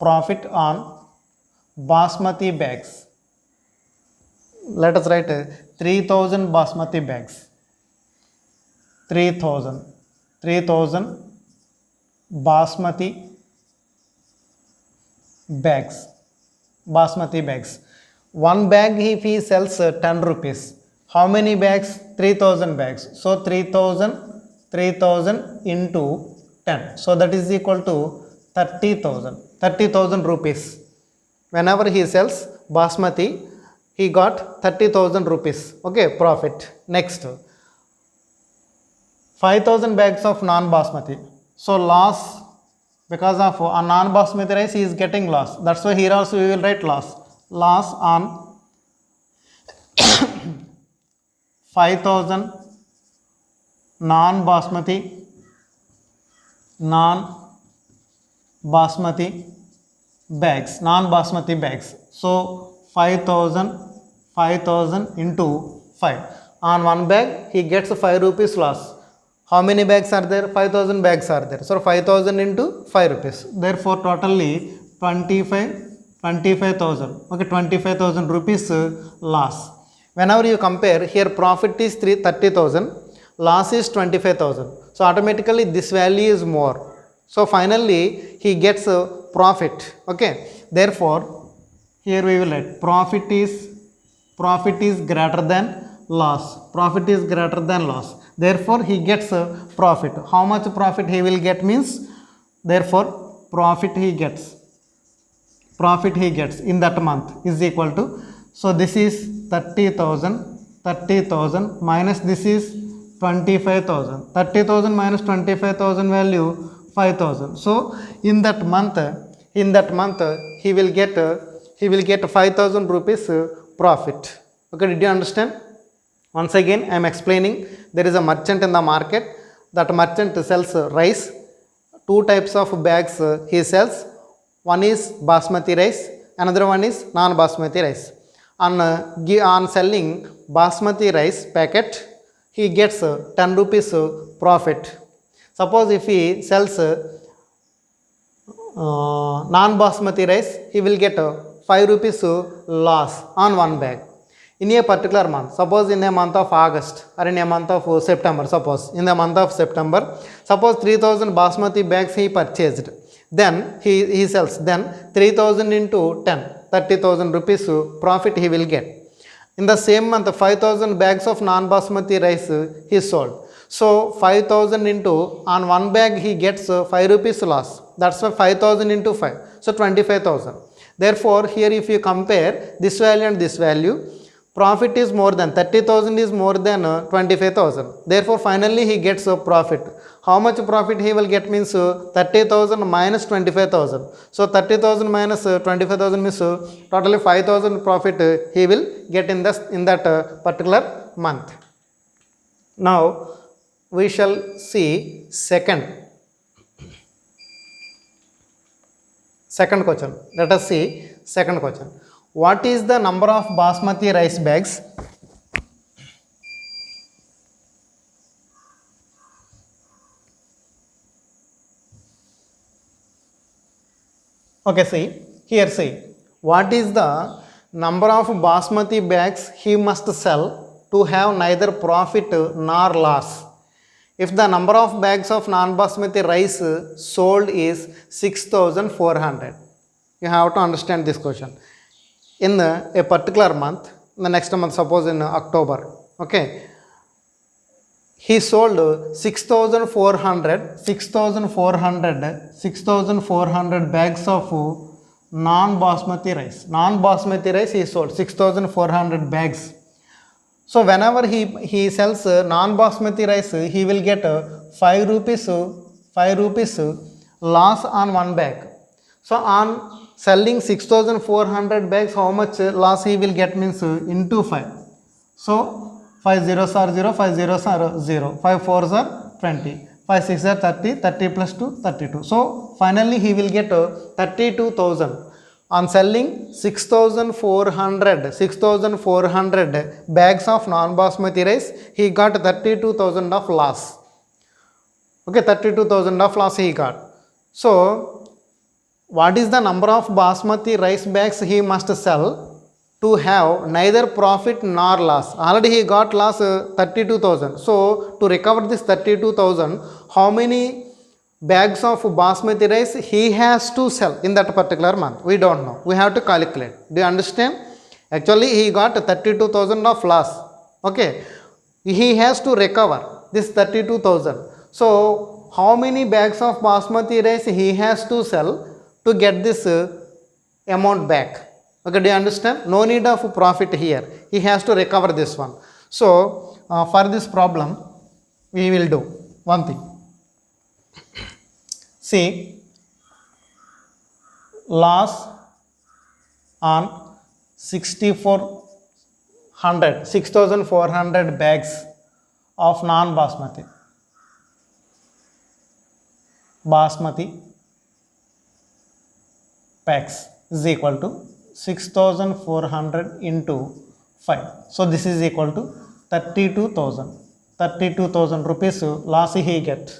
profit on basmati bags. Let us write 3000 basmati bags. 3000 basmati bags. One bag if he sells 10 rupees. How many bags? 3000 bags. So 3000 into 10. So that is equal to 30,000 rupees. Whenever he sells basmati, he got 30,000 rupees. Okay, profit. Next, 5,000 bags of non-basmati. So loss because of a non-basmati rice he is getting loss. That's why here also we will write loss. Loss on 5,000 non-basmati bags. So 5,000 into 5. On one bag he gets 5 rupees loss. How many bags are there? 5,000 bags are there. So 5,000 into 5 rupees. Therefore totally 25,000. Okay, 25,000 rupees loss. Whenever you compare, here profit is 30,000, loss is 25,000. So automatically this value is more. So finally he gets a profit. Okay. Therefore here we will write profit is greater than loss. Profit is greater than loss. Therefore he gets a profit. How much profit he will get means, therefore profit he gets in that month is equal to, so this is 30,000 minus this is 25,000. 30,000 minus 25,000 value 5,000. So in that month he will get 5,000 rupees profit. Okay, did you understand? Once again I am explaining. There is a merchant in the market. That merchant sells rice. Two types of bags he sells. One is basmati rice, another one is non-basmati rice. On selling basmati rice packet, he gets 10 rupees profit. Suppose if he sells non-basmati rice, he will get 5 rupees loss on one bag. In a particular month, suppose in the month of August or in a month of September, suppose 3,000 basmati bags he purchased. Then he sells, then 3,000 into 10, 30,000 rupees profit he will get. In the same month, 5,000 bags of non-basmati rice he sold. So 5,000 into, on one bag he gets 5 rupees loss. That's why 5,000 into 5. So 25,000. Therefore here if you compare this value and this value, profit is more than 30,000 is more than 25,000. Therefore finally he gets a profit. How much profit he will get means 30,000 minus 25,000. So 30,000 minus 25,000 means totally 5,000 profit he will get in that particular month. Now we shall see second question. Let us see second question. What is the number of basmati rice bags? Okay, see what is the number of basmati bags he must sell to have neither profit nor loss. If the number of bags of non-basmati rice sold is 6,400, you have to understand this question. In a particular month, the next month, suppose in October, okay, he sold 6,400 bags of non-basmati rice. Non-basmati rice he sold 6,400 bags. So whenever he sells non-basmati rice, he will get 5 rupees loss on one bag. So on selling 6,400 bags, how much loss he will get means into 5. So 5 zeros are 0, 5 zeros are 0, 5 fours are 20, 5 6 are 30, 30 plus 2, 32. So finally he will get 32,000. On selling 6,400 bags of non-basmati rice, he got 32,000 of loss. Okay, 32,000 of loss he got. So what is the number of basmati rice bags he must sell to have neither profit nor loss? Already he got loss 32,000. So to recover this 32,000, how many bags of basmati rice he has to sell in that particular month? We don't know. We have to calculate. Do you understand? Actually he got 32,000 of loss. Okay. He has to recover this 32,000. So how many bags of basmati rice he has to sell to get this amount back? Okay, do you understand? No need of profit here. He has to recover this one. So for this problem we will do one thing. See, loss on 6,400 bags of non-basmati packs is equal to 6,400 into 5. So this is equal to 32,000 rupees loss he get.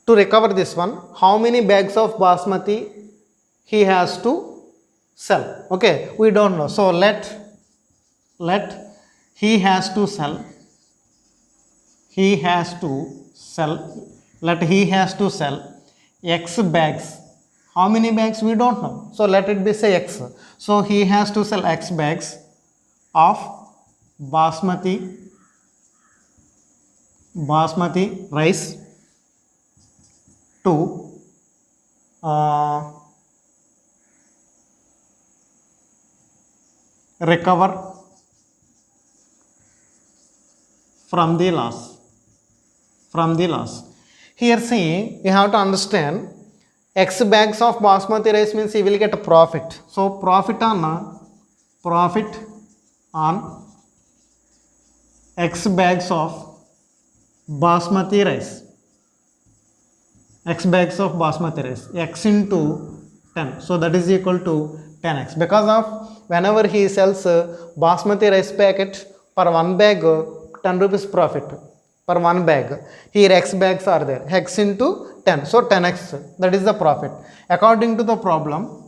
To recover this one, how many bags of basmati he has to sell? Okay, we don't know. So let he has to sell X bags. How many bags? We don't know. So let it be say X. So he has to sell X bags of basmati rice to recover from the loss. Here see, you have to understand, X bags of basmati rice means he will get a profit. So profit on X bags of basmati rice. X bags of basmati rice. X into 10. So that is equal to 10x. Because of whenever he sells basmati rice packet, per one bag 10 rupees profit. Per one bag. Here X bags are there. X into 10. So 10x. That is the profit. According to problem,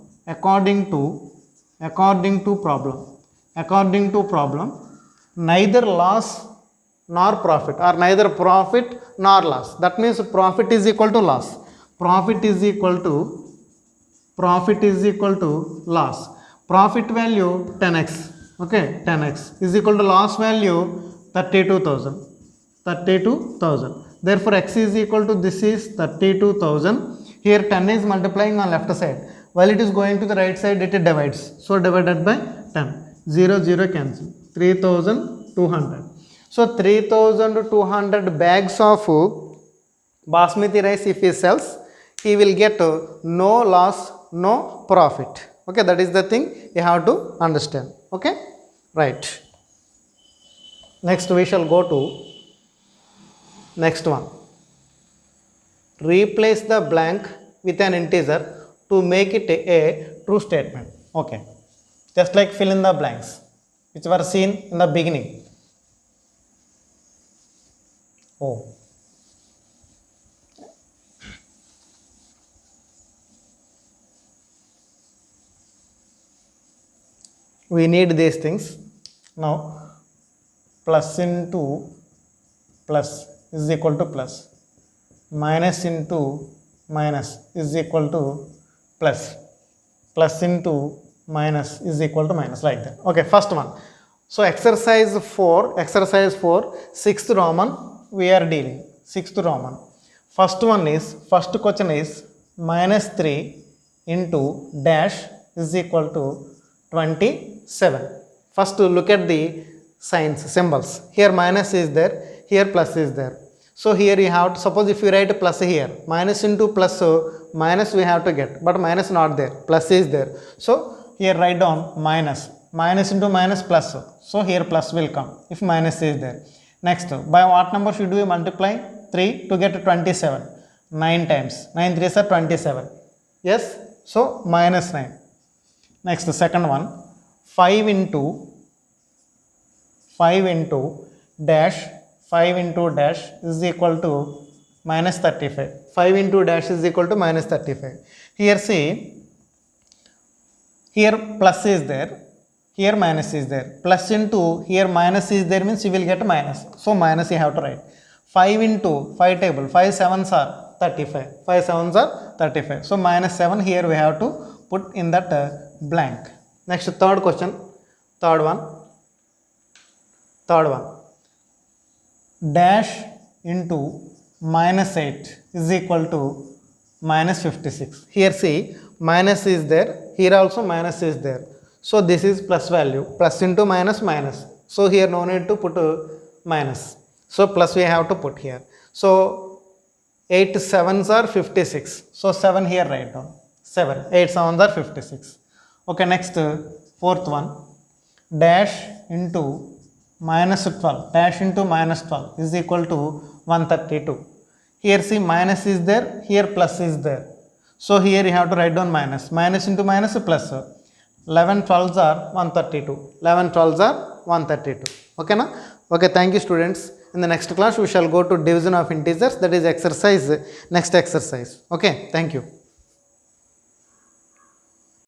neither loss nor profit, or neither profit nor loss. That means profit is equal to loss. Profit is equal to loss. Profit value 10x. Okay, 10x is equal to loss value 32,000. Therefore x is equal to, this is 32,000. Here 10 is multiplying on left side. While it is going to the right side, it divides. So divided by 10. 0 cancel. 3,200. So 3,200 bags of basmati rice if he sells, he will get no loss, no profit. Okay, that is the thing you have to understand. Okay, right. Next we shall go to next one. Replace the blank with an integer to make it a true statement. Okay, just like fill in the blanks which were seen in the beginning. Oh, we need these things. Now plus into plus is equal to plus, minus into minus is equal to plus, plus into minus is equal to minus, like that. Okay, first one. So exercise 4, 6th Roman we are dealing. 6th Roman. First question is minus 3 into dash is equal to 27. First look at the signs, symbols. Here minus is there, here plus is there. So here you have to, suppose if you write plus here, minus into plus, so minus we have to get, but minus not there, plus is there. So here write down minus into minus plus, so here plus will come if minus is there. Next, by what number should we multiply 3 to get 27? 9 times. 9 3s are 27. Yes, so minus 9. Next, the second one, 5 into dash is equal to minus 35. 5 into dash is equal to minus 35. Here see, here plus is there, here minus is there. Plus into here minus is there means you will get minus. So minus you have to write. 5 into 5 table, 5 sevens are 35. 5 sevens are 35. So minus 7 here we have to put in that blank. Next third question, third one. Dash into minus 8 is equal to minus 56. Here see, minus is there, here also minus is there. So this is plus value, plus into minus minus. So here no need to put minus. So plus we have to put here. So 8 sevens are 56. So 7 here write down. 7. 8 sevens are 56. Okay, next fourth one. Dash into minus 12. Dash into minus 12 is equal to 132. Here see minus is there, here plus is there. So here you have to write down minus. Minus into minus plus. 11 12s are 132. 11 12s are 132. Okay na? Okay, thank you students. In the next class we shall go to division of integers, that is exercise, next exercise. Okay, thank you.